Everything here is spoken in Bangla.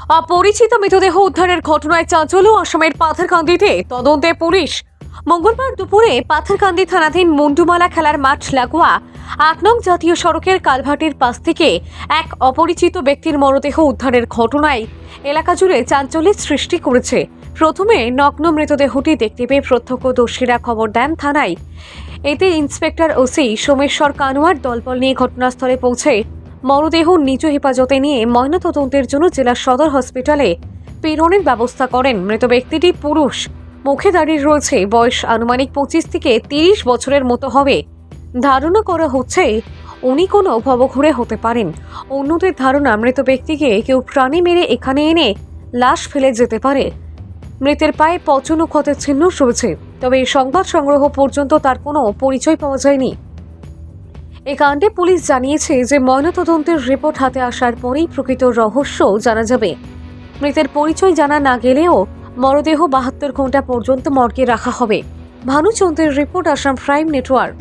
অপরিচিত মৃতদেহ উদ্ধারের ঘটনায় চাঞ্চল্য আসামের পাথারকান্দিতে তদন্তে পুলিশ। মঙ্গলবার দুপুরে পাথারকান্দি থানাধীন মুন্ডুমালা খেলার মাঠ লাগোয়া ৮ নং জাতীয় সড়কের কালভার্টের পাশ থেকে এক অপরিচিত ব্যক্তির মরদেহ উদ্ধারের ঘটনায় এলাকা জুড়ে চাঞ্চল্যের সৃষ্টি করেছে। প্রথমে নগ্ন মৃতদেহটি দেখতে পেয়ে প্রত্যক্ষদর্শীরা খবর দেন থানায়। এতে ইন্সপেক্টর ওসি সোমেশ্বর কানোয়ার দলবল নিয়ে ঘটনাস্থলে পৌঁছে মরদেহ নিজ হেফাজতে নিয়ে ময়নাতদন্তের জন্য জেলা সদর হসপিটালে প্রেরণের ব্যবস্থা করেন। মৃত ব্যক্তিটি পুরুষ, মুখে দাঁড়িয়ে রয়েছে, বয়স আনুমানিক 25 থেকে 30 বছরের মতো হবে। ধারণা করা হচ্ছে উনি কোনো ভবঘুরে হতে পারেন। অন্যদের ধারণা মৃত ব্যক্তিকে কেউ প্রাণী মেরে এখানে এনে লাশ ফেলে যেতে পারে। মৃতের পায়ে পচন ও ক্ষতের চিহ্ন রয়েছে, তবে এই সংবাদ সংগ্রহ পর্যন্ত তার কোনো পরিচয় পাওয়া যায়নি। এই কাণ্ডে পুলিশ জানিয়েছে যে ময়নাতদন্তের রিপোর্ট হাতে আসার পরেই প্রকৃত রহস্য জানা যাবে। মৃতের পরিচয় জানা না গেলেও মরদেহ 72 ঘন্টা পর্যন্ত মর্গে রাখা হবে। ভানুচন্দ্রের রিপোর্ট, আসাম প্রাইম নেটওয়ার্ক।